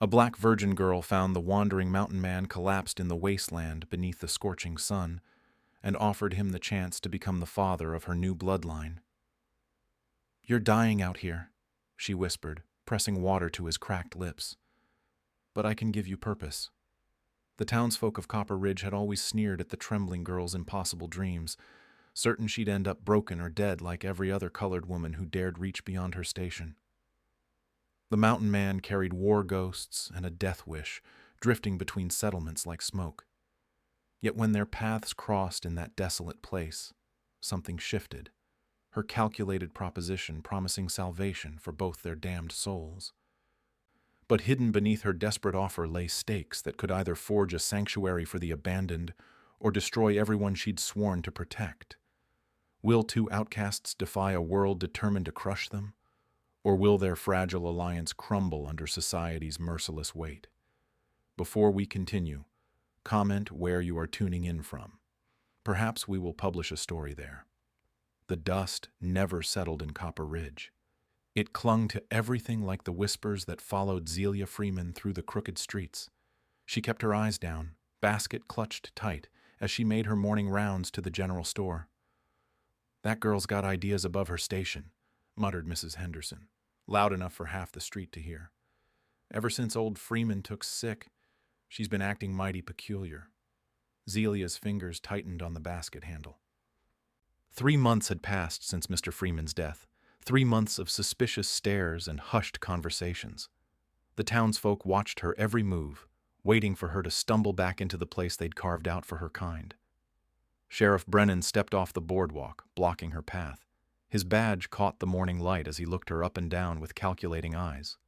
A black virgin girl found the wandering mountain man collapsed in the wasteland beneath the scorching sun and offered him the chance to become the father of her new bloodline. "You're dying out here," she whispered, pressing water to his cracked lips. "But I can give you purpose." The townsfolk of Copper Ridge had always sneered at the trembling girl's impossible dreams, certain she'd end up broken or dead like every other colored woman who dared reach beyond her station. The mountain man carried war ghosts and a death wish, drifting between settlements like smoke. Yet when their paths crossed in that desolate place, something shifted, her calculated proposition promising salvation for both their damned souls. But hidden beneath her desperate offer lay stakes that could either forge a sanctuary for the abandoned or destroy everyone she'd sworn to protect. Will two outcasts defy a world determined to crush them? Or will their fragile alliance crumble under society's merciless weight? Before we continue, comment where you are tuning in from. Perhaps we will publish a story there. The dust never settled in Copper Ridge. It clung to everything like the whispers that followed Zelia Freeman through the crooked streets. She kept her eyes down, basket clutched tight, as she made her morning rounds to the general store. "That girl's got ideas above her station," muttered Mrs. Henderson, loud enough for half the street to hear. "Ever since old Freeman took sick, she's been acting mighty peculiar." Zelia's fingers tightened on the basket handle. 3 months had passed since Mr. Freeman's death, 3 months of suspicious stares and hushed conversations. The townsfolk watched her every move, waiting for her to stumble back into the place they'd carved out for her kind. Sheriff Brennan stepped off the boardwalk, blocking her path. His badge caught the morning light as he looked her up and down with calculating eyes.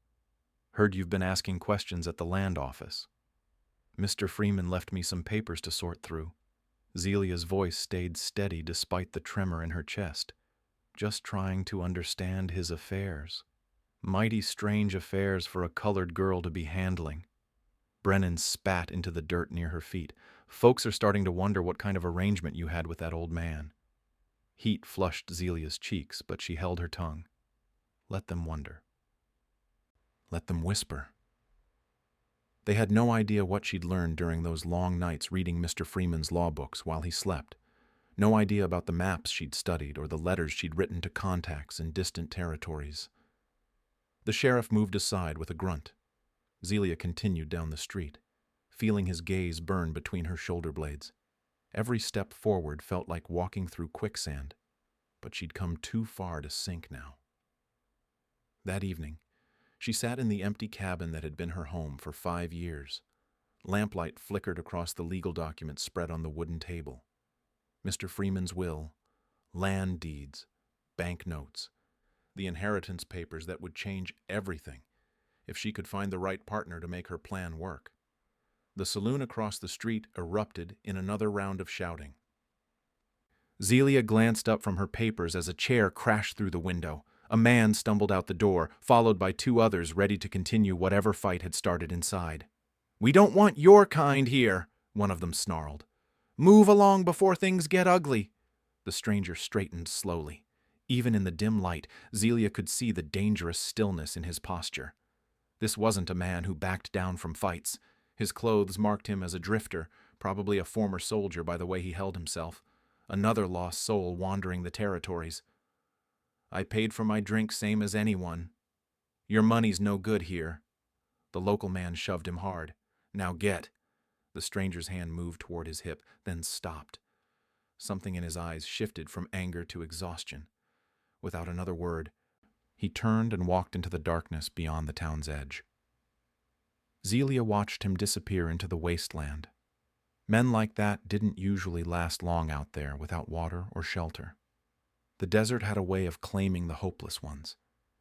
"Heard you've been asking questions at the land office." "Mr. Freeman left me some papers to sort through." Zelia's voice stayed steady despite the tremor in her chest. "Just trying to understand his affairs." Mighty strange affairs for a colored girl to be handling. Brennan spat into the dirt near her feet. "Folks are starting to wonder what kind of arrangement you had with that old man." Heat flushed Zelia's cheeks, but she held her tongue. Let them wonder. Let them whisper. They had no idea what she'd learned during those long nights reading Mr. Freeman's law books while he slept. No idea about the maps she'd studied or the letters she'd written to contacts in distant territories. The sheriff moved aside with a grunt. Zelia continued down the street, feeling his gaze burn between her shoulder blades. Every step forward felt like walking through quicksand, but she'd come too far to sink now. That evening, she sat in the empty cabin that had been her home for 5 years. Lamplight flickered across the legal documents spread on the wooden table. Mr. Freeman's will, land deeds, bank notes, the inheritance papers that would change everything if she could find the right partner to make her plan work. The saloon across the street erupted in another round of shouting. Zelia glanced up from her papers as a chair crashed through the window. A man stumbled out the door, followed by 2 others ready to continue whatever fight had started inside. "We don't want your kind here," one of them snarled. "Move along before things get ugly." The stranger straightened slowly. Even in the dim light, Zelia could see the dangerous stillness in his posture. This wasn't a man who backed down from fights. His clothes marked him as a drifter, probably a former soldier by the way he held himself. Another lost soul wandering the territories. "I paid for my drink same as anyone. Your money's no good here." The local man shoved him hard. "Now get." The stranger's hand moved toward his hip, then stopped. Something in his eyes shifted from anger to exhaustion. Without another word, he turned and walked into the darkness beyond the town's edge. Zelia watched him disappear into the wasteland. Men like that didn't usually last long out there without water or shelter. The desert had a way of claiming the hopeless ones.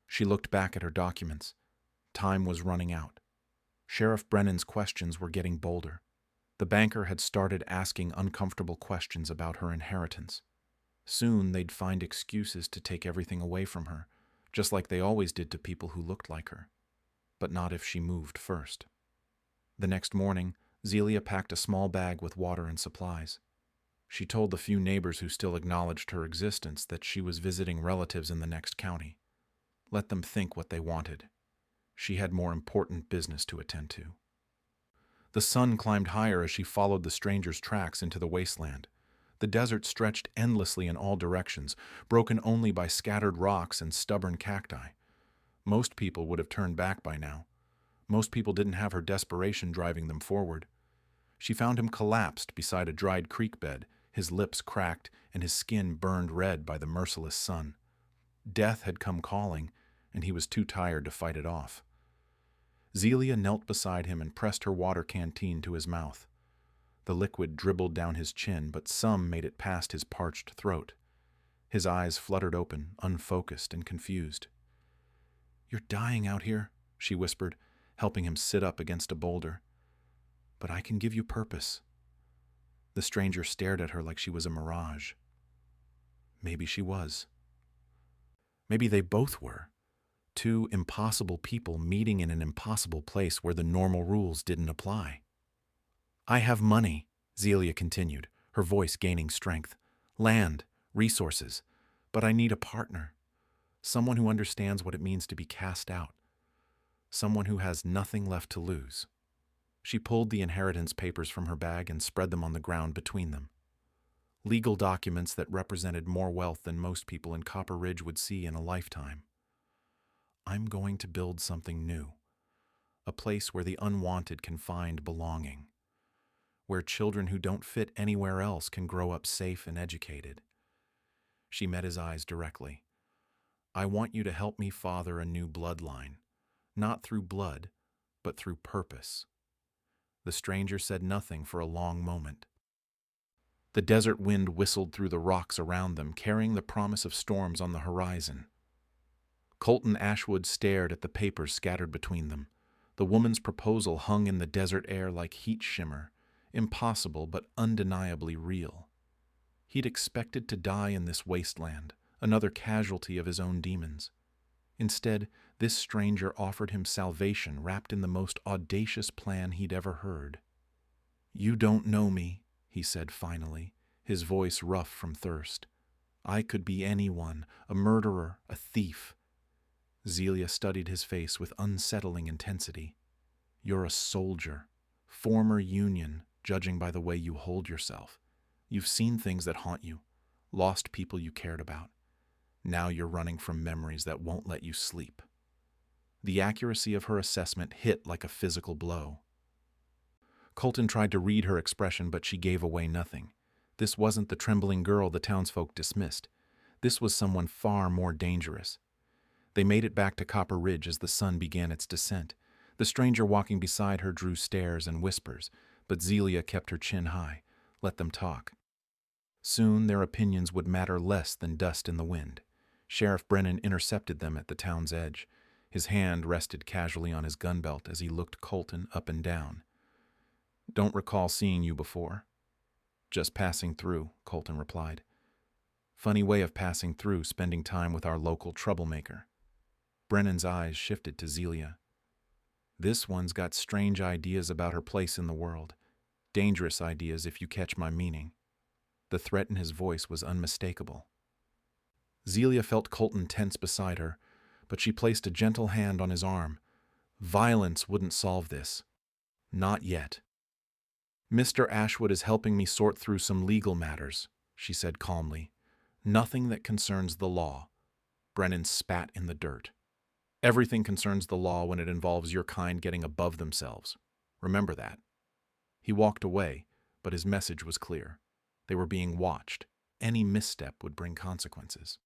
She looked back at her documents. Time was running out. Sheriff Brennan's questions were getting bolder. The banker had started asking uncomfortable questions about her inheritance. Soon they'd find excuses to take everything away from her, just like they always did to people who looked like her. But not if she moved first. The next morning, Zelia packed a small bag with water and supplies. She told the few neighbors who still acknowledged her existence that she was visiting relatives in the next county. Let them think what they wanted. She had more important business to attend to. The sun climbed higher as she followed the stranger's tracks into the wasteland. The desert stretched endlessly in all directions, broken only by scattered rocks and stubborn cacti. Most people would have turned back by now. Most people didn't have her desperation driving them forward. She found him collapsed beside a dried creek bed, his lips cracked and his skin burned red by the merciless sun. Death had come calling, and he was too tired to fight it off. Zelia knelt beside him and pressed her water canteen to his mouth. The liquid dribbled down his chin, but some made it past his parched throat. His eyes fluttered open, unfocused and confused. "You're dying out here," she whispered, helping him sit up against a boulder. "But I can give you purpose." The stranger stared at her like she was a mirage. Maybe she was. Maybe they both were. Two impossible people meeting in an impossible place where the normal rules didn't apply. "I have money," Zelia continued, her voice gaining strength. "Land, resources. But I need a partner. Someone who understands what it means to be cast out. Someone who has nothing left to lose." She pulled the inheritance papers from her bag and spread them on the ground between them. Legal documents that represented more wealth than most people in Copper Ridge would see in a lifetime. "I'm going to build something new. A place where the unwanted can find belonging. Where children who don't fit anywhere else can grow up safe and educated." She met his eyes directly. "I want you to help me father a new bloodline. Not through blood, but through purpose." The stranger said nothing for a long moment. The desert wind whistled through the rocks around them, carrying the promise of storms on the horizon. Colton Ashwood stared at the papers scattered between them. The woman's proposal hung in the desert air like heat shimmer, impossible but undeniably real. He'd expected to die in this wasteland, another casualty of his own demons. Instead, this stranger offered him salvation wrapped in the most audacious plan he'd ever heard. "You don't know me," he said finally, his voice rough from thirst. "I could be anyone, a murderer, a thief." Zelia studied his face with unsettling intensity. "You're a soldier, former Union, judging by the way you hold yourself. You've seen things that haunt you, lost people you cared about. Now you're running from memories that won't let you sleep." The accuracy of her assessment hit like a physical blow. Colton tried to read her expression, but she gave away nothing. This wasn't the trembling girl the townsfolk dismissed. This was someone far more dangerous. They made it back to Copper Ridge as the sun began its descent. The stranger walking beside her drew stares and whispers, but Zelia kept her chin high. Let them talk. Soon their opinions would matter less than dust in the wind. Sheriff Brennan intercepted them at the town's edge. His hand rested casually on his gun belt as he looked Colton up and down. "Don't recall seeing you before." "Just passing through," Colton replied. "Funny way of passing through, spending time with our local troublemaker." Brennan's eyes shifted to Zelia. "This one's got strange ideas about her place in the world. Dangerous ideas, if you catch my meaning." The threat in his voice was unmistakable. Zelia felt Colton tense beside her, but she placed a gentle hand on his arm. Violence wouldn't solve this. Not yet. "Mr. Ashwood is helping me sort through some legal matters," she said calmly. "Nothing that concerns the law." Brennan spat in the dirt. "Everything concerns the law when it involves your kind getting above themselves. Remember that." He walked away, but his message was clear. They were being watched. Any misstep would bring consequences.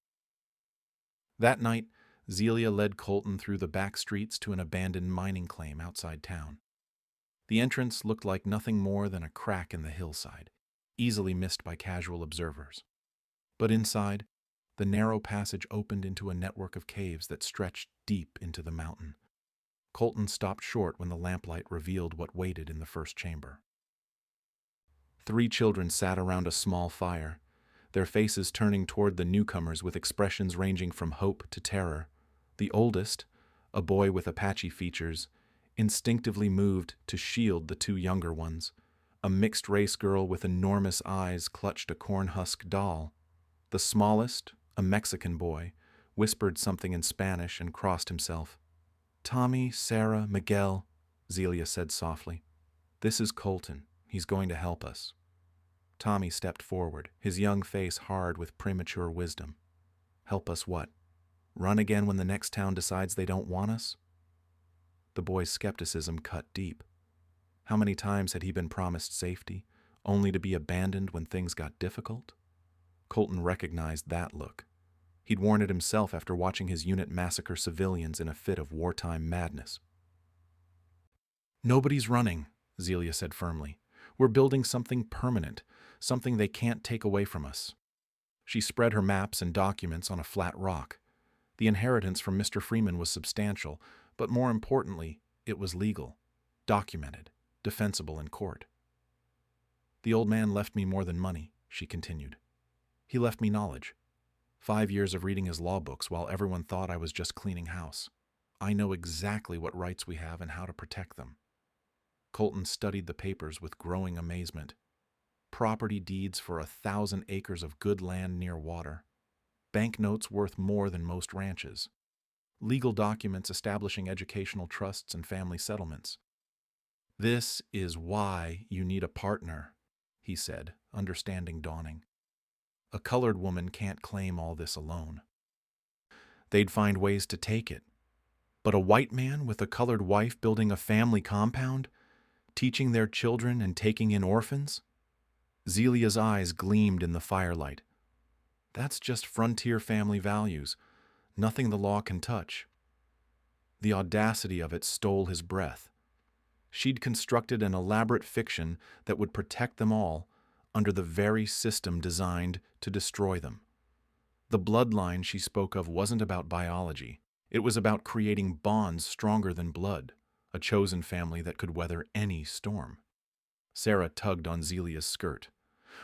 That night, Zelia led Colton through the back streets to an abandoned mining claim outside town. The entrance looked like nothing more than a crack in the hillside, easily missed by casual observers. But inside, the narrow passage opened into a network of caves that stretched deep into the mountain. Colton stopped short when the lamplight revealed what waited in the first chamber. 3 children sat around a small fire, their faces turning toward the newcomers with expressions ranging from hope to terror. The oldest, a boy with Apache features, instinctively moved to shield the 2 younger ones. A mixed-race girl with enormous eyes clutched a corn-husk doll. The smallest, a Mexican boy, whispered something in Spanish and crossed himself. Tommy, Sarah, Miguel, Zelia said softly. This is Colton. He's going to help us. Tommy stepped forward, his young face hard with premature wisdom. Help us what? Run again when the next town decides they don't want us? The boy's skepticism cut deep. How many times had he been promised safety, only to be abandoned when things got difficult? Colton recognized that look. He'd worn it himself after watching his unit massacre civilians in a fit of wartime madness. Nobody's running, Zelia said firmly. We're building something permanent, something they can't take away from us. She spread her maps and documents on a flat rock. The inheritance from Mr. Freeman was substantial, but more importantly, it was legal, documented, defensible in court. The old man left me more than money, she continued. He left me knowledge. 5 years of reading his law books while everyone thought I was just cleaning house. I know exactly what rights we have and how to protect them. Colton studied the papers with growing amazement. Property deeds for 1,000 acres of good land near water. Banknotes worth more than most ranches. Legal documents establishing educational trusts and family settlements. This is why you need a partner, he said, understanding dawning. A colored woman can't claim all this alone. They'd find ways to take it. But a white man with a colored wife building a family compound, teaching their children and taking in orphans? Zelia's eyes gleamed in the firelight. That's just frontier family values, nothing the law can touch. The audacity of it stole his breath. She'd constructed an elaborate fiction that would protect them all under the very system designed to destroy them. The bloodline she spoke of wasn't about biology. It was about creating bonds stronger than blood, a chosen family that could weather any storm. Sarah tugged on Zelia's skirt.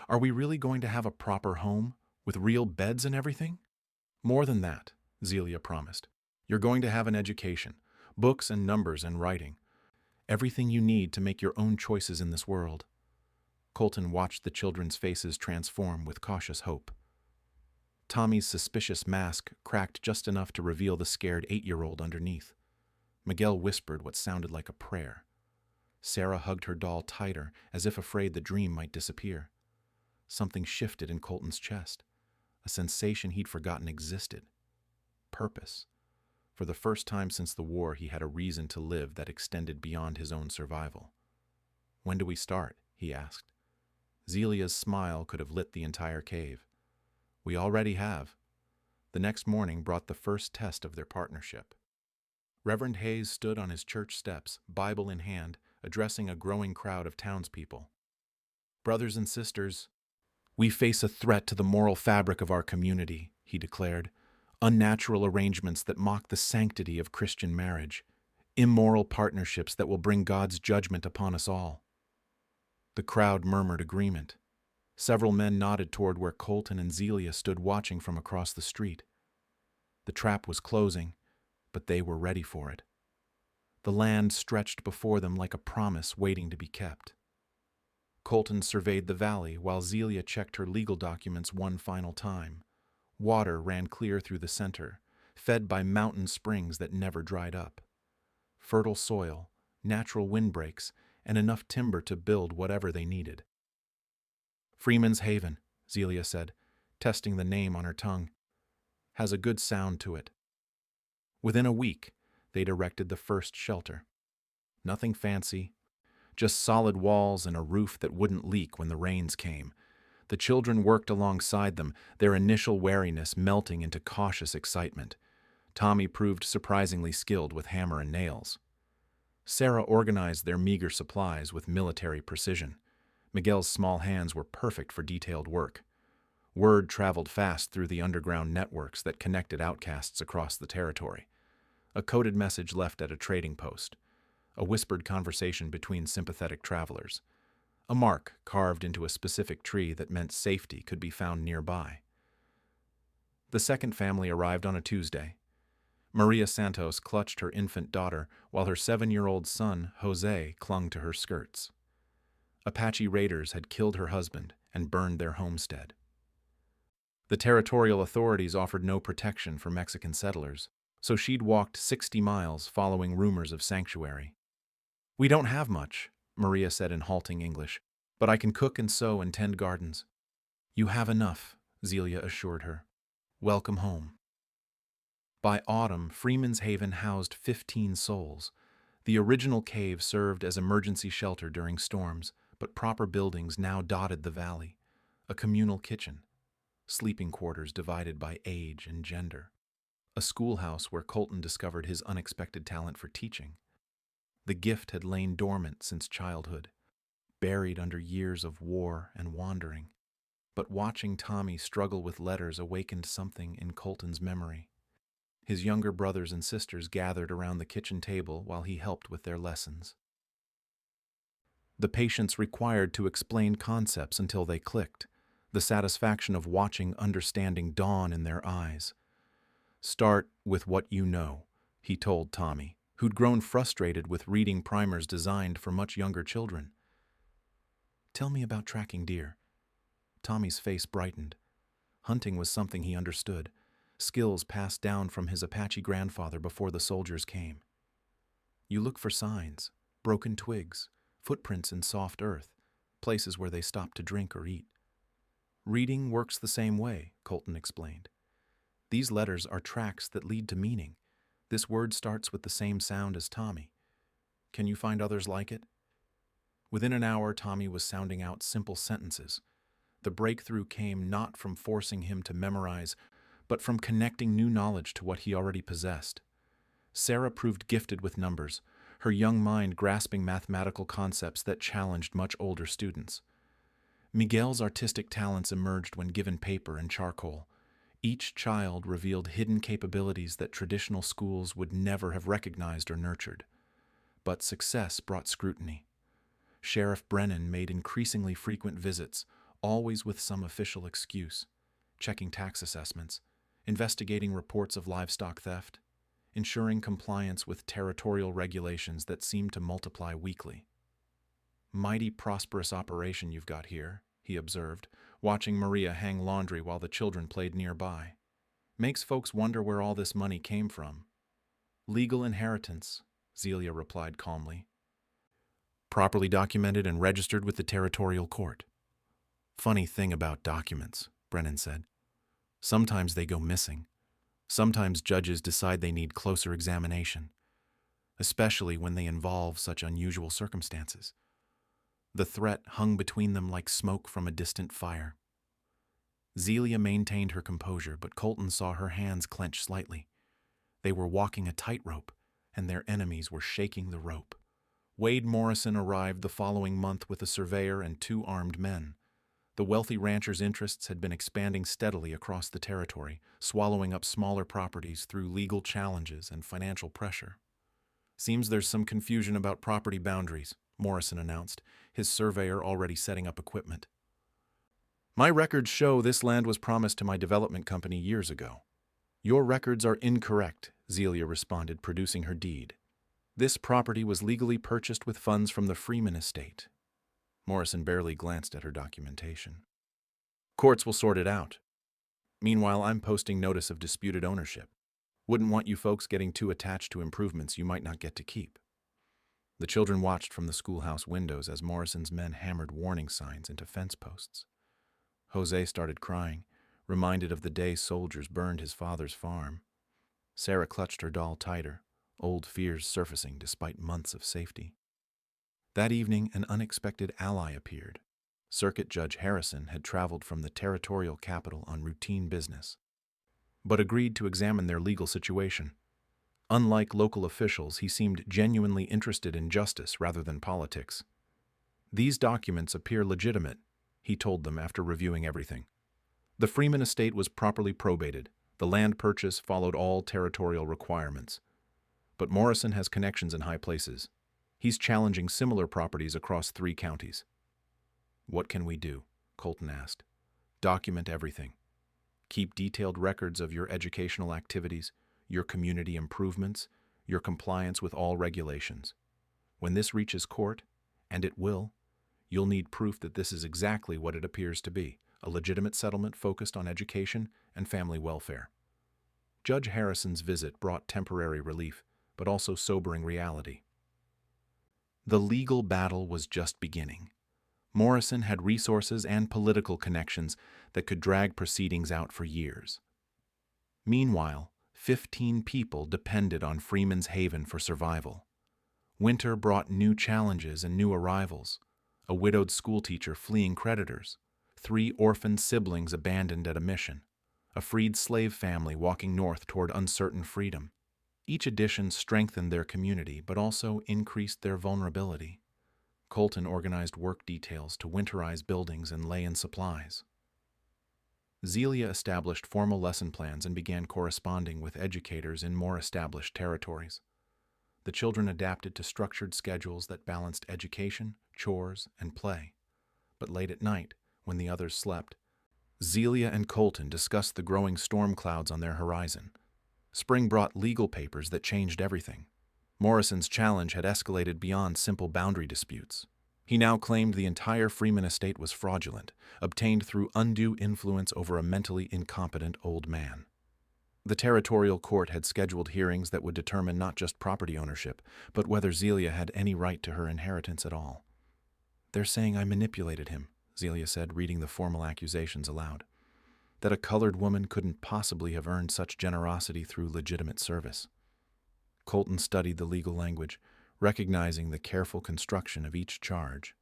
Are we really going to have a proper home, with real beds and everything? More than that, Zelia promised. You're going to have an education, books and numbers and writing. Everything you need to make your own choices in this world. Colton watched the children's faces transform with cautious hope. Tommy's suspicious mask cracked just enough to reveal the scared 8-year-old underneath. Miguel whispered what sounded like a prayer. Sarah hugged her doll tighter, as if afraid the dream might disappear. Something shifted in Colton's chest, a sensation he'd forgotten existed. Purpose. For the first time since the war, he had a reason to live that extended beyond his own survival. When do we start? He asked. Zelia's smile could have lit the entire cave. We already have. The next morning brought the first test of their partnership. Reverend Hayes stood on his church steps, Bible in hand, addressing a growing crowd of townspeople. Brothers and sisters, we face a threat to the moral fabric of our community, he declared. Unnatural arrangements that mock the sanctity of Christian marriage. Immoral partnerships that will bring God's judgment upon us all. The crowd murmured agreement. Several men nodded toward where Colton and Zelia stood watching from across the street. The trap was closing, but they were ready for it. The land stretched before them like a promise waiting to be kept. Colton surveyed the valley while Zelia checked her legal documents one final time. Water ran clear through the center, fed by mountain springs that never dried up. Fertile soil, natural windbreaks, and enough timber to build whatever they needed. Freeman's Haven, Zelia said, testing the name on her tongue. Has a good sound to it. Within a week, they'd erected the first shelter. Nothing fancy, just solid walls and a roof that wouldn't leak when the rains came. The children worked alongside them, their initial wariness melting into cautious excitement. Tommy proved surprisingly skilled with hammer and nails. Sarah organized their meager supplies with military precision. Miguel's small hands were perfect for detailed work. Word traveled fast through the underground networks that connected outcasts across the territory. A coded message left at a trading post. A whispered conversation between sympathetic travelers. A mark carved into a specific tree that meant safety could be found nearby. The second family arrived on a Tuesday. Maria Santos clutched her infant daughter while her 7-year-old son, Jose, clung to her skirts. Apache raiders had killed her husband and burned their homestead. The territorial authorities offered no protection for Mexican settlers, so she'd walked 60 miles following rumors of sanctuary. "We don't have much," Maria said in halting English, "but I can cook and sew and tend gardens." "You have enough," Zelia assured her. "Welcome home." By autumn, Freeman's Haven housed 15 souls. The original cave served as emergency shelter during storms, but proper buildings now dotted the valley. A communal kitchen, sleeping quarters divided by age and gender, a schoolhouse where Colton discovered his unexpected talent for teaching. The gift had lain dormant since childhood, buried under years of war and wandering. But watching Tommy struggle with letters awakened something in Colton's memory. His younger brothers and sisters gathered around the kitchen table while he helped with their lessons. The patience required to explain concepts until they clicked, the satisfaction of watching understanding dawn in their eyes. "Start with what you know," he told Tommy, who'd grown frustrated with reading primers designed for much younger children. "Tell me about tracking deer." Tommy's face brightened. Hunting was something he understood, skills passed down from his Apache grandfather before the soldiers came. "You look for signs, broken twigs, footprints in soft earth, places where they stop to drink or eat." "Reading works the same way," Colton explained. "These letters are tracks that lead to meaning. This word starts with the same sound as Tommy. Can you find others like it?" Within an hour, Tommy was sounding out simple sentences. The breakthrough came not from forcing him to memorize, but from connecting new knowledge to what he already possessed. Sarah proved gifted with numbers, her young mind grasping mathematical concepts that challenged much older students. Miguel's artistic talents emerged when given paper and charcoal. Each child revealed hidden capabilities that traditional schools would never have recognized or nurtured. But success brought scrutiny. Sheriff Brennan made increasingly frequent visits, always with some official excuse: checking tax assessments, investigating reports of livestock theft, ensuring compliance with territorial regulations that seemed to multiply weekly. "Mighty prosperous operation you've got here," he observed, watching Maria hang laundry while the children played nearby. "Makes folks wonder where all this money came from." "Legal inheritance," Zelia replied calmly. "Properly documented and registered with the territorial court." "Funny thing about documents," Brennan said. "Sometimes they go missing. Sometimes judges decide they need closer examination, especially when they involve such unusual circumstances." The threat hung between them like smoke from a distant fire. Zelia maintained her composure, but Colton saw her hands clench slightly. They were walking a tightrope, and their enemies were shaking the rope. Wade Morrison arrived the following month with a surveyor and 2 armed men. The wealthy rancher's interests had been expanding steadily across the territory, swallowing up smaller properties through legal challenges and financial pressure. "Seems there's some confusion about property boundaries," Morrison announced, his surveyor already setting up equipment. "My records show this land was promised to my development company years ago." "Your records are incorrect," Zelia responded, producing her deed. "This property was legally purchased with funds from the Freeman estate." Morrison barely glanced at her documentation. "Courts will sort it out. Meanwhile, I'm posting notice of disputed ownership. Wouldn't want you folks getting too attached to improvements you might not get to keep." The children watched from the schoolhouse windows as Morrison's men hammered warning signs into fence posts. Jose started crying, reminded of the day soldiers burned his father's farm. Sarah clutched her doll tighter, old fears surfacing despite months of safety. That evening, an unexpected ally appeared. Circuit Judge Harrison had traveled from the territorial capital on routine business, but agreed to examine their legal situation. Unlike local officials, he seemed genuinely interested in justice rather than politics. "These documents appear legitimate," he told them after reviewing everything. "The Freeman estate was properly probated. The land purchase followed all territorial requirements. But Morrison has connections in high places. He's challenging similar properties across 3 counties. "What can we do?" Colton asked. "Document everything. Keep detailed records of your educational activities, your community improvements, your compliance with all regulations. When this reaches court, and it will, you'll need proof that this is exactly what it appears to be, a legitimate settlement focused on education and family welfare." Judge Harrison's visit brought temporary relief, but also sobering reality. The legal battle was just beginning. Morrison had resources and political connections that could drag proceedings out for years. Meanwhile, 15 people depended on Freeman's Haven for survival. Winter brought new challenges and new arrivals: a widowed schoolteacher fleeing creditors, 3 orphaned siblings abandoned at a mission, a freed slave family walking north toward uncertain freedom. Each addition strengthened their community but also increased their vulnerability. Colton organized work details to winterize buildings and lay in supplies. Zelia established formal lesson plans and began corresponding with educators in more established territories. The children adapted to structured schedules that balanced education, chores, and play. But late at night, when the others slept, Zelia and Colton discussed the growing storm clouds on their horizon. Spring brought legal papers that changed everything. Morrison's challenge had escalated beyond simple boundary disputes. He now claimed the entire Freeman estate was fraudulent, obtained through undue influence over a mentally incompetent old man. The territorial court had scheduled hearings that would determine not just property ownership, but whether Zelia had any right to her inheritance at all. "They're saying I manipulated him," Zelia said, reading the formal accusations aloud. "That a colored woman couldn't possibly have earned such generosity through legitimate service." Colton studied the legal language, recognizing the careful construction of each charge.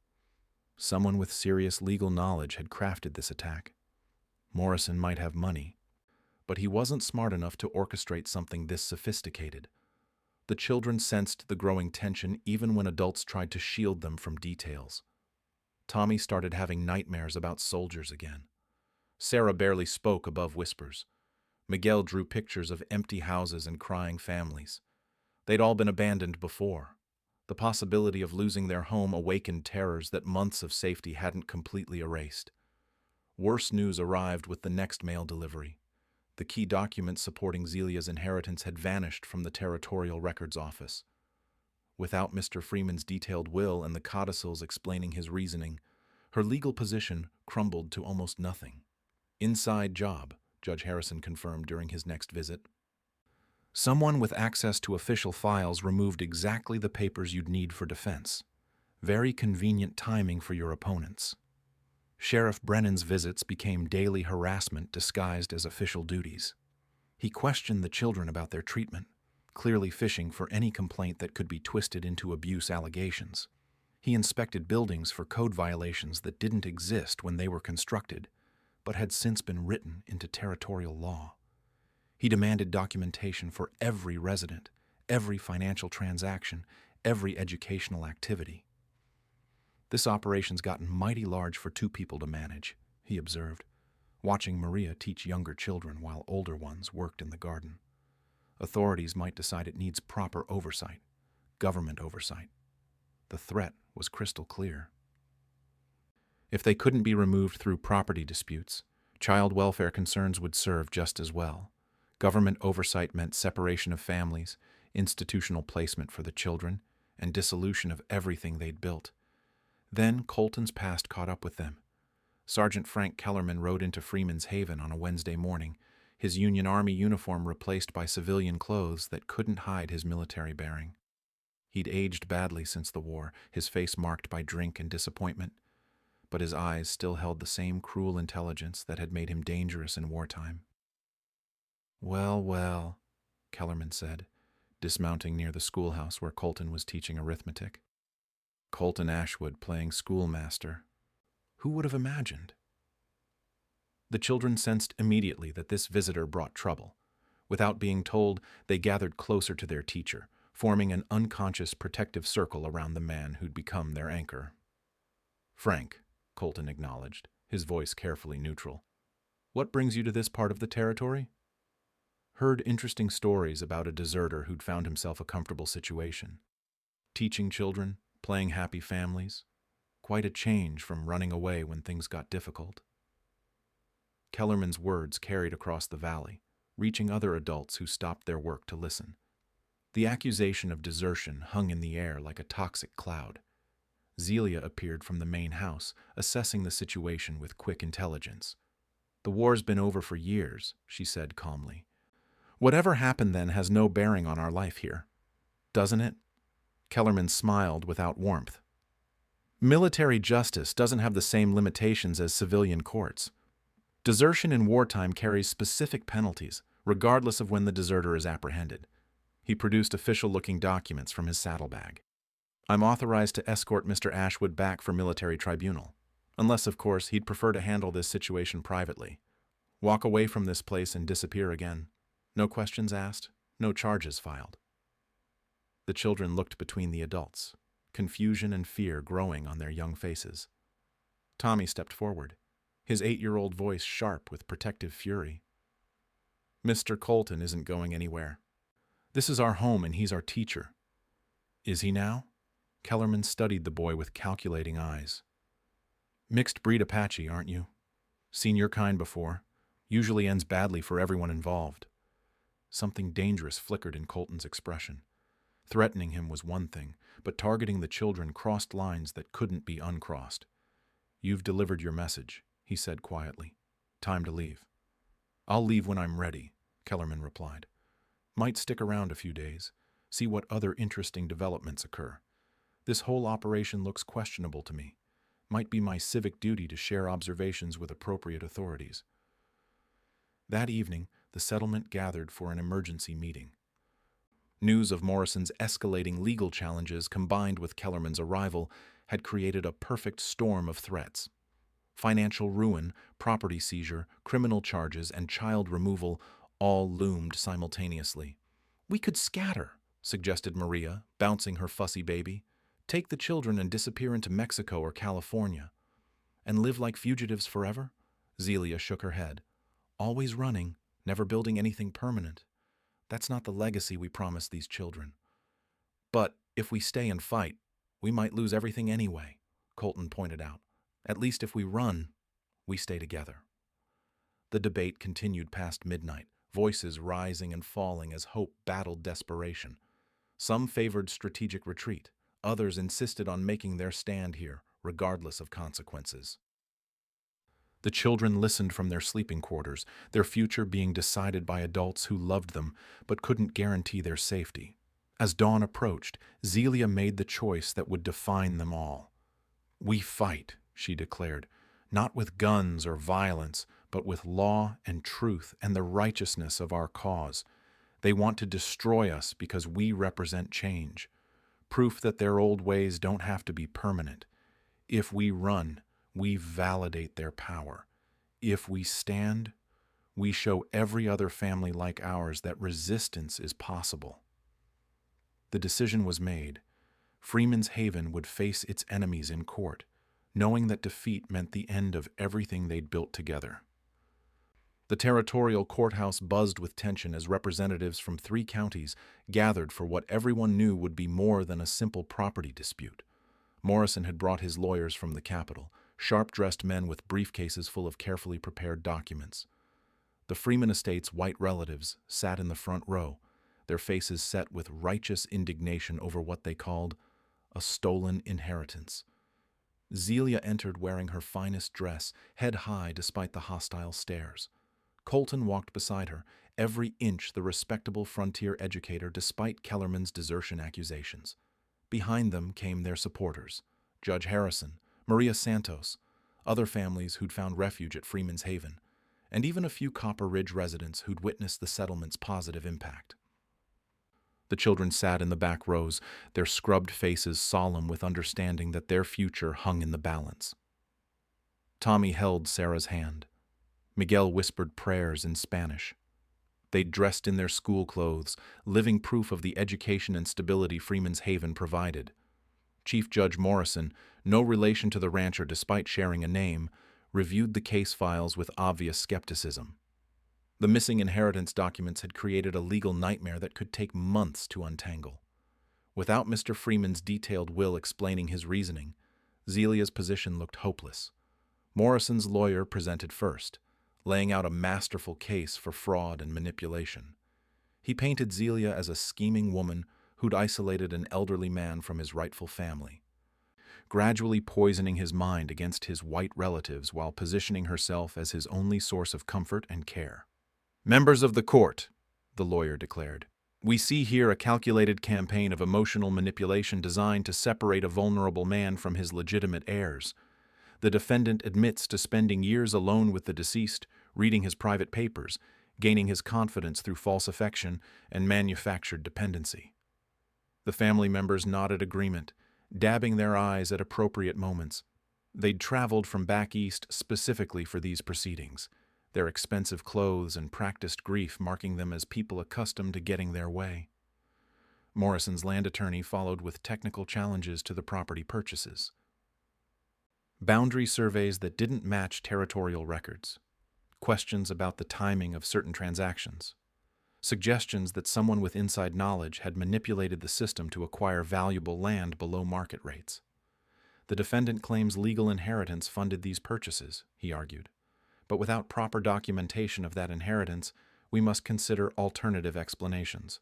Someone with serious legal knowledge had crafted this attack. Morrison might have money, but he wasn't smart enough to orchestrate something this sophisticated. The children sensed the growing tension even when adults tried to shield them from details. Tommy started having nightmares about soldiers again. Sarah barely spoke above whispers. Miguel drew pictures of empty houses and crying families. They'd all been abandoned before. The possibility of losing their home awakened terrors that months of safety hadn't completely erased. Worse news arrived with the next mail delivery. The key documents supporting Zelia's inheritance had vanished from the Territorial Records Office. Without Mr. Freeman's detailed will and the codicils explaining his reasoning, her legal position crumbled to almost nothing. "Inside job," Judge Harrison confirmed during his next visit. "Someone with access to official files removed exactly the papers you'd need for defense. Very convenient timing for your opponents." Sheriff Brennan's visits became daily harassment disguised as official duties. He questioned the children about their treatment, clearly fishing for any complaint that could be twisted into abuse allegations. He inspected buildings for code violations that didn't exist when they were constructed, but had since been written into territorial law. He demanded documentation for every resident, every financial transaction, every educational activity. "This operation's gotten mighty large for 2 people to manage," he observed, watching Maria teach younger children while older ones worked in the garden. "Authorities might decide it needs proper oversight, government oversight." The threat was crystal clear. If they couldn't be removed through property disputes, child welfare concerns would serve just as well. Government oversight meant separation of families, institutional placement for the children, and dissolution of everything they'd built. Then Colton's past caught up with them. Sergeant Frank Kellerman rode into Freeman's Haven on a Wednesday morning, his Union Army uniform replaced by civilian clothes that couldn't hide his military bearing. He'd aged badly since the war, his face marked by drink and disappointment, but his eyes still held the same cruel intelligence that had made him dangerous in wartime. "Well, well," Kellerman said, dismounting near the schoolhouse where Colton was teaching arithmetic. Colton Ashwood playing schoolmaster. Who would have imagined? The children sensed immediately that this visitor brought trouble. Without being told, they gathered closer to their teacher, forming an unconscious protective circle around the man who'd become their anchor. "Frank," Colton acknowledged, his voice carefully neutral. "What brings you to this part of the territory?" "Heard interesting stories about a deserter who'd found himself a comfortable situation. Teaching children, playing happy families. Quite a change from running away when things got difficult." Kellerman's words carried across the valley, reaching other adults who stopped their work to listen. The accusation of desertion hung in the air like a toxic cloud. Zelia appeared from the main house, assessing the situation with quick intelligence. "The war's been over for years," she said calmly. Whatever happened then has no bearing on our life here, doesn't it? Kellerman smiled without warmth. Military justice doesn't have the same limitations as civilian courts. Desertion in wartime carries specific penalties, regardless of when the deserter is apprehended. He produced official-looking documents from his saddlebag. I'm authorized to escort Mr. Ashwood back for military tribunal. Unless, of course, he'd prefer to handle this situation privately. Walk away from this place and disappear again. No questions asked, no charges filed. The children looked between the adults, confusion and fear growing on their young faces. Tommy stepped forward, his 8-year-old voice sharp with protective fury. Mr. Colton isn't going anywhere. This is our home and he's our teacher. Is he now? Kellerman studied the boy with calculating eyes. Mixed breed Apache, aren't you? Seen your kind before. Usually ends badly for everyone involved. Something dangerous flickered in Colton's expression. Threatening him was one thing, but targeting the children crossed lines that couldn't be uncrossed. You've delivered your message, he said quietly. Time to leave. I'll leave when I'm ready, Kellerman replied. Might stick around a few days, see what other interesting developments occur. This whole operation looks questionable to me. Might be my civic duty to share observations with appropriate authorities. That evening, the settlement gathered for an emergency meeting. News of Morrison's escalating legal challenges combined with Kellerman's arrival had created a perfect storm of threats. Financial ruin, property seizure, criminal charges, and child removal all loomed simultaneously. We could scatter, suggested Maria, bouncing her fussy baby. Take the children and disappear into Mexico or California. And live like fugitives forever? Zelia shook her head. Always running, never building anything permanent. That's not the legacy we promised these children. But if we stay and fight, we might lose everything anyway, Colton pointed out. At least if we run, we stay together. The debate continued past midnight, voices rising and falling as hope battled desperation. Some favored strategic retreat. Others insisted on making their stand here, regardless of consequences. The children listened from their sleeping quarters, their future being decided by adults who loved them but couldn't guarantee their safety. As dawn approached, Zelia made the choice that would define them all. We fight, she declared, not with guns or violence, but with law and truth and the righteousness of our cause. They want to destroy us because we represent change. Proof that their old ways don't have to be permanent. If we run, we validate their power. If we stand, we show every other family like ours that resistance is possible. The decision was made. Freeman's Haven would face its enemies in court, knowing that defeat meant the end of everything they'd built together. The territorial courthouse buzzed with tension as representatives from 3 counties gathered for what everyone knew would be more than a simple property dispute. Morrison had brought his lawyers from the Capitol, sharp-dressed men with briefcases full of carefully prepared documents. The Freeman estate's white relatives sat in the front row, their faces set with righteous indignation over what they called a stolen inheritance. Zelia entered wearing her finest dress, head high despite the hostile stares. Colton walked beside her, every inch the respectable frontier educator despite Kellerman's desertion accusations. Behind them came their supporters, Judge Harrison, Maria Santos, other families who'd found refuge at Freeman's Haven, and even a few Copper Ridge residents who'd witnessed the settlement's positive impact. The children sat in the back rows, their scrubbed faces solemn with understanding that their future hung in the balance. Tommy held Sarah's hand. Miguel whispered prayers in Spanish. They'd dressed in their school clothes, living proof of the education and stability Freeman's Haven provided. Chief Judge Morrison, no relation to the rancher despite sharing a name, reviewed the case files with obvious skepticism. The missing inheritance documents had created a legal nightmare that could take months to untangle. Without Mr. Freeman's detailed will explaining his reasoning, Zelia's position looked hopeless. Morrison's lawyer presented first, laying out a masterful case for fraud and manipulation. He painted Zelia as a scheming woman who'd isolated an elderly man from his rightful family, gradually poisoning his mind against his white relatives while positioning herself as his only source of comfort and care. Members of the court, the lawyer declared. "We see here a calculated campaign of emotional manipulation designed to separate a vulnerable man from his legitimate heirs. The defendant admits to spending years alone with the deceased, reading his private papers, gaining his confidence through false affection and manufactured dependency." The family members nodded agreement, dabbing their eyes at appropriate moments. They'd traveled from back east specifically for these proceedings, their expensive clothes and practiced grief marking them as people accustomed to getting their way. Morrison's land attorney followed with technical challenges to the property purchases. Boundary surveys that didn't match territorial records, questions about the timing of certain transactions, suggestions that someone with inside knowledge had manipulated the system to acquire valuable land below market rates. The defendant claims legal inheritance funded these purchases, he argued. But without proper documentation of that inheritance, we must consider alternative explanations.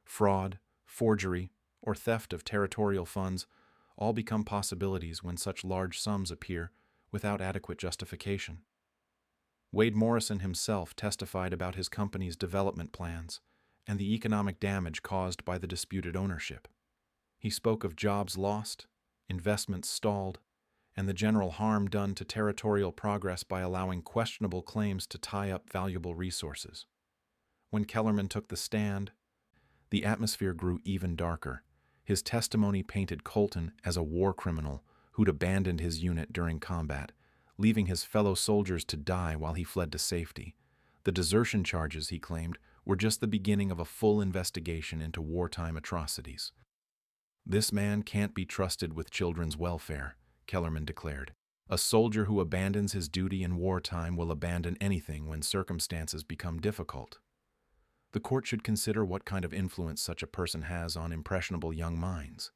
Fraud, forgery, or theft of territorial funds all become possibilities when such large sums appear without adequate justification. Wade Morrison himself testified about his company's development plans and the economic damage caused by the disputed ownership. He spoke of jobs lost, investments stalled, and the general harm done to territorial progress by allowing questionable claims to tie up valuable resources. When Kellerman took the stand, the atmosphere grew even darker. His testimony painted Colton as a war criminal who'd abandoned his unit during combat, leaving his fellow soldiers to die while he fled to safety. The desertion charges, he claimed, were just the beginning of a full investigation into wartime atrocities. "This man can't be trusted with children's welfare," Kellerman declared. "A soldier who abandons his duty in wartime will abandon anything when circumstances become difficult." The court should consider what kind of influence such a person has on impressionable young minds.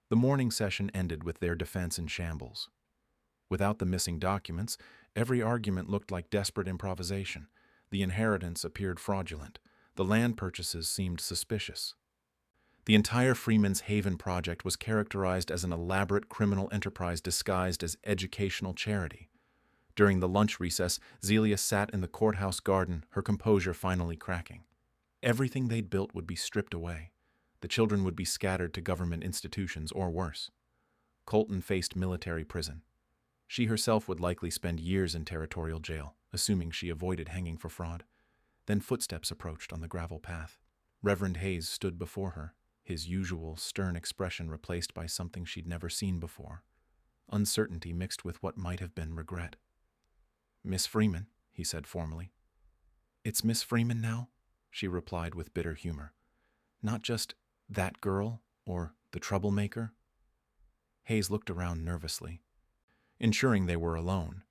The morning session ended with their defense in shambles. Without the missing documents, every argument looked like desperate improvisation. The inheritance appeared fraudulent. The land purchases seemed suspicious. The entire Freeman's Haven project was characterized as an elaborate criminal enterprise disguised as educational charity. During the lunch recess, Zelia sat in the courthouse garden, her composure finally cracking. Everything they'd built would be stripped away. The children would be scattered to government institutions, or worse. Colton faced military prison. She herself would likely spend years in territorial jail, assuming she avoided hanging for fraud. Then footsteps approached on the gravel path. Reverend Hayes stood before her, his usual stern expression replaced by something she'd never seen before, uncertainty mixed with what might have been regret. "Miss Freeman," he said formally. "It's Miss Freeman now?" she replied with bitter humor. "Not just that girl or the troublemaker?" Hayes looked around nervously, ensuring they were alone.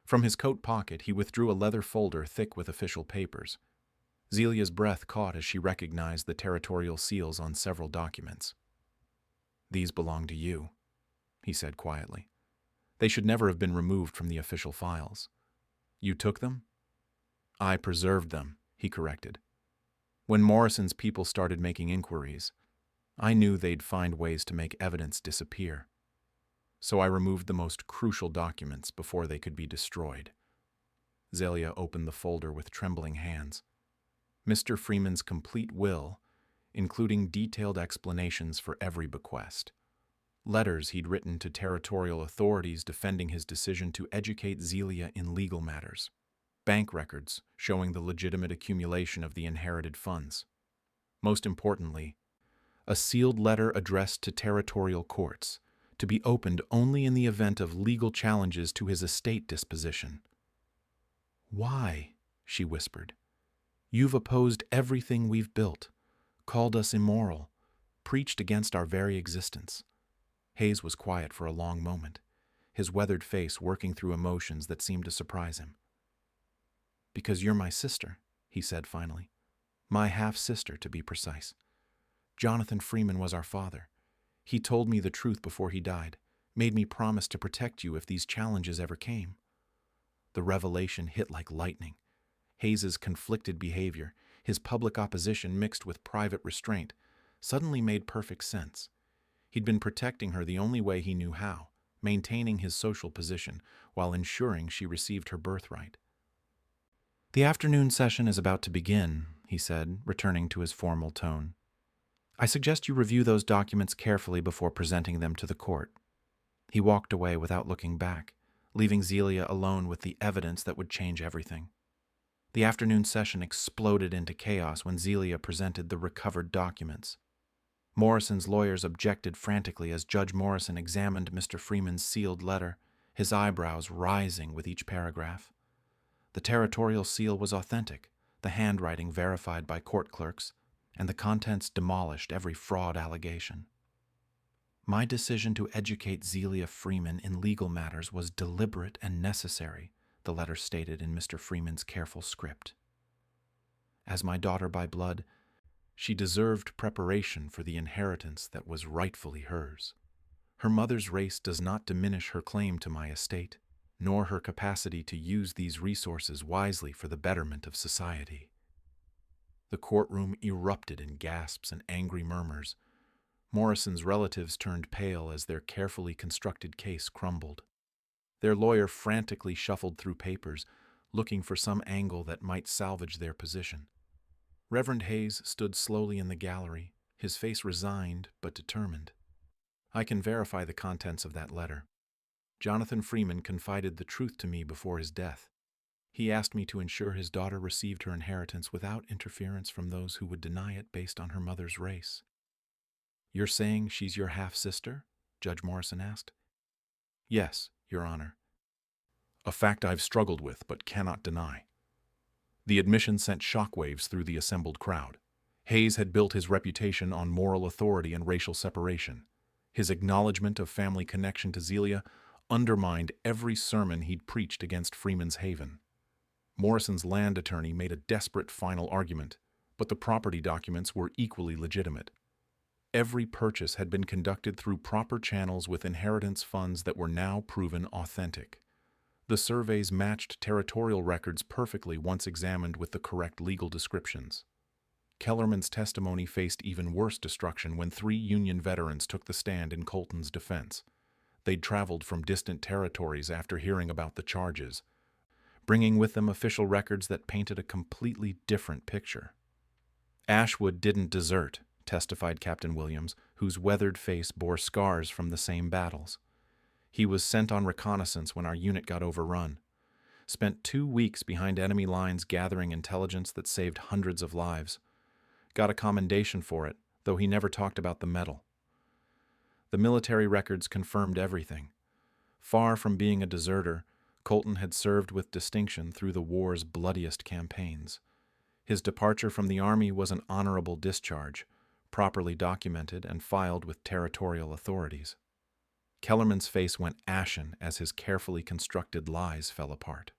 From his coat pocket, he withdrew a leather folder thick with official papers. Zelia's breath caught as she recognized the territorial seals on several documents. "These belong to you," he said quietly. "They should never have been removed from the official files." "You took them?" "I preserved them," he corrected. "When Morrison's people started making inquiries, I knew they'd find ways to make evidence disappear. So I removed the most crucial documents before they could be destroyed." Zelia opened the folder with trembling hands. Mr. Freeman's complete will, including detailed explanations for every bequest. Letters he'd written to territorial authorities defending his decision to educate Zelia in legal matters. Bank records showing the legitimate accumulation of the inherited funds. Most importantly, a sealed letter addressed to territorial courts, to be opened only in the event of legal challenges to his estate disposition. "Why?" she whispered. "You've opposed everything we've built, called us immoral, preached against our very existence." Hayes was quiet for a long moment, his weathered face working through emotions that seemed to surprise him. "Because you're my sister," he said finally. "My half-sister, to be precise. Jonathan Freeman was our father. He told me the truth before he died, made me promise to protect you if these challenges ever came." The revelation hit like lightning. Hayes's conflicted behavior, his public opposition mixed with private restraint, suddenly made perfect sense. He'd been protecting her the only way he knew how, maintaining his social position while ensuring she received her birthright. "The afternoon session is about to begin," he said, returning to his formal tone. "I suggest you review those documents carefully before presenting them to the court." He walked away without looking back, leaving Zelia alone with the evidence that would change everything. The afternoon session exploded into chaos when Zelia presented the recovered documents. Morrison's lawyers objected frantically as Judge Morrison examined Mr. Freeman's sealed letter, his eyebrows rising with each paragraph. The territorial seal was authentic, the handwriting verified by court clerks, and the contents demolished every fraud allegation. "My decision to educate Zelia Freeman in legal matters was deliberate and necessary," the letter stated in Mr. Freeman's careful script. "As my daughter by blood, she deserved preparation for the inheritance that was rightfully hers. Her mother's race does not diminish her claim to my estate, nor her capacity to use these resources wisely for the betterment of society." The courtroom erupted in gasps and angry murmurs. Morrison's relatives turned pale as their carefully constructed case crumbled. Their lawyer frantically shuffled through papers, looking for some angle that might salvage their position. Reverend Hayes stood slowly in the gallery, his face resigned but determined. "I can verify the contents of that letter. Jonathan Freeman confided the truth to me before his death. He asked me to ensure his daughter received her inheritance without interference from those who would deny it based on her mother's race." "You're saying she's your half-sister?" Judge Morrison asked. "Yes, Your Honor. A fact I've struggled with but cannot deny." The admission sent shockwaves through the assembled crowd. Hayes had built his reputation on moral authority and racial separation. His acknowledgement of family connection to Zelia undermined every sermon he'd preached against Freeman's Haven. Morrison's land attorney made a desperate final argument, but the property documents were equally legitimate. Every purchase had been conducted through proper channels with inheritance funds that were now proven authentic. The surveys matched territorial records perfectly once examined with the correct legal descriptions. Kellerman's testimony faced even worse destruction when 3 Union veterans took the stand in Colton's defense. They'd traveled from distant territories after hearing about the charges, bringing with them official records that painted a completely different picture. "Ashwood didn't desert," testified Captain Williams, whose weathered face bore scars from the same battles. "He was sent on reconnaissance when our unit got overrun. Spent 2 weeks behind enemy lines gathering intelligence that saved hundreds of lives. Got a commendation for it, though he never talked about the medal." The military records confirmed everything. Far from being a deserter, Colton had served with distinction through the war's bloodiest campaigns. His departure from the Army was an honorable discharge, properly documented and filed with territorial authorities. Kellerman's face went ashen as his carefully constructed lies fell apart.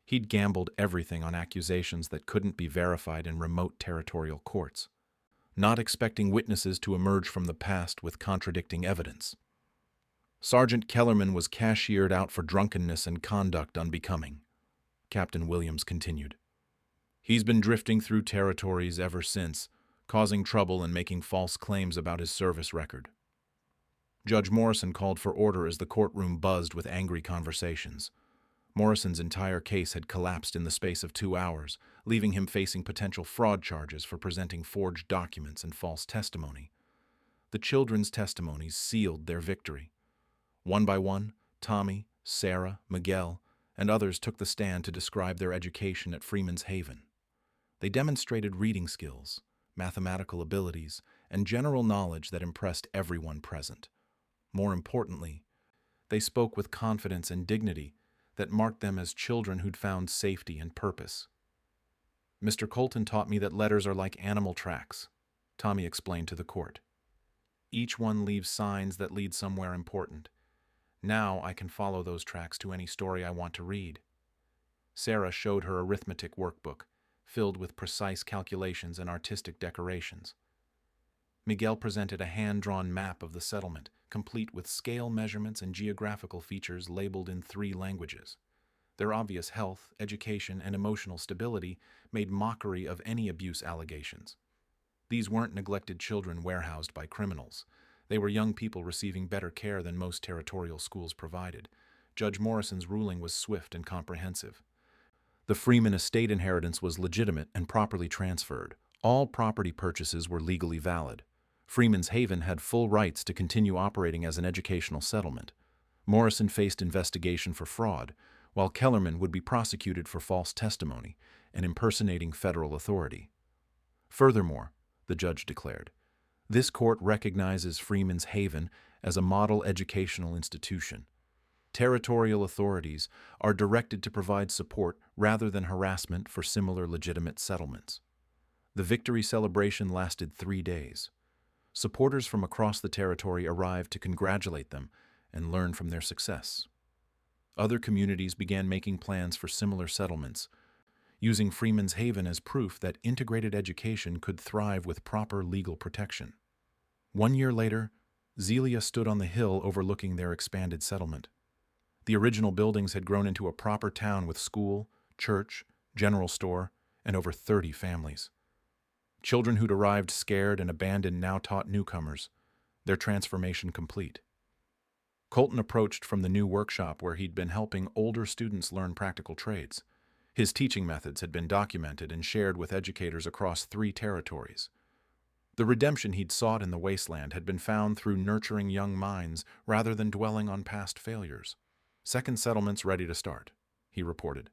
He'd gambled everything on accusations that couldn't be verified in remote territorial courts, not expecting witnesses to emerge from the past with contradicting evidence. "Sergeant Kellerman was cashiered out for drunkenness and conduct unbecoming," Captain Williams continued. "He's been drifting through territories ever since, causing trouble and making false claims about his service record." Judge Morrison called for order as the courtroom buzzed with angry conversations. Morrison's entire case had collapsed in the space of 2 hours, leaving him facing potential fraud charges for presenting forged documents and false testimony. The children's testimonies sealed their victory. One by one, Tommy, Sarah, Miguel, and others took the stand to describe their education at Freeman's Haven. They demonstrated reading skills, mathematical abilities, and general knowledge that impressed everyone present. More importantly, they spoke with confidence and dignity that marked them as children who'd found safety and purpose. "Mr. Colton taught me that letters are like animal tracks," Tommy explained to the court. "Each one leaves signs that lead somewhere important. Now I can follow those tracks to any story I want to read." Sarah showed her arithmetic workbook, filled with precise calculations and artistic decorations. Miguel presented a hand-drawn map of the settlement, complete with scale measurements and geographical features labeled in 3 languages. Their obvious health, education, and emotional stability made mockery of any abuse allegations. These weren't neglected children warehoused by criminals. They were young people receiving better care than most territorial schools provided. Judge Morrison's ruling was swift and comprehensive. The Freeman estate inheritance was legitimate and properly transferred. All property purchases were legally valid. Freeman's Haven had full rights to continue operating as an educational settlement. Morrison faced investigation for fraud, while Kellerman would be prosecuted for false testimony and impersonating federal authority. Furthermore, the judge declared, this court recognizes Freeman's Haven as a model educational institution. Territorial authorities are directed to provide support rather than harassment for similar legitimate settlements. The victory celebration lasted 3 days. Supporters from across the territory arrived to congratulate them and learn from their success. Other communities began making plans for similar settlements, using Freeman's Haven as proof that integrated education could thrive with proper legal protection. 1 year later, Zelia stood on the hill overlooking their expanded settlement. The original buildings had grown into a proper town with school, church, general store, and over 30 families. Children who'd arrived scared and abandoned now taught newcomers, their transformation complete. Colton approached from the new workshop where he'd been helping older students learn practical trades. His teaching methods had been documented and shared with educators across 3 territories. The redemption he'd sought in the Wasteland had been found through nurturing young minds rather than dwelling on past failures. Second settlement's ready to start, he reported.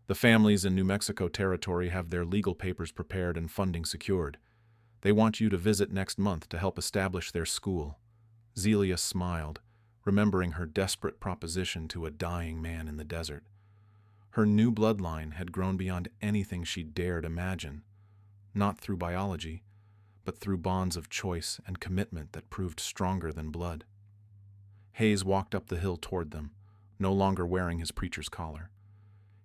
The families in New Mexico territory have their legal papers prepared and funding secured. They want you to visit next month to help establish their school. Zelia smiled, remembering her desperate proposition to a dying man in the desert. Her new bloodline had grown beyond anything she dared imagine, not through biology, but through bonds of choice and commitment that proved stronger than blood. Hayes walked up the hill toward them, no longer wearing his preacher's collar.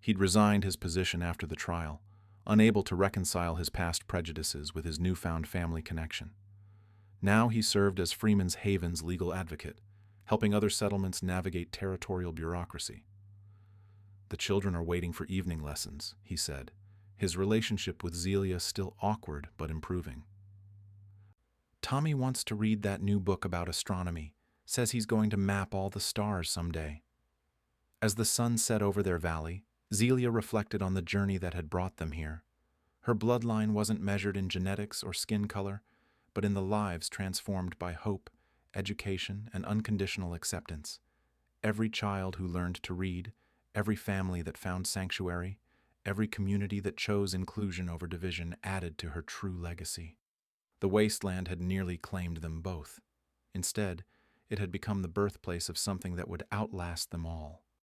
He'd resigned his position after the trial, unable to reconcile his past prejudices with his newfound family connection. Now he served as Freeman's Haven's legal advocate, helping other settlements navigate territorial bureaucracy. The children are waiting for evening lessons, he said, his relationship with Zelia still awkward but improving. Tommy wants to read that new book about astronomy, says he's going to map all the stars someday. As the sun set over their valley, Zelia reflected on the journey that had brought them here. Her bloodline wasn't measured in genetics or skin color, but in the lives transformed by hope, education, and unconditional acceptance. Every child who learned to read, every family that found sanctuary, every community that chose inclusion over division added to her true legacy. The Wasteland had nearly claimed them both. Instead, it had become the birthplace of something that would outlast them all.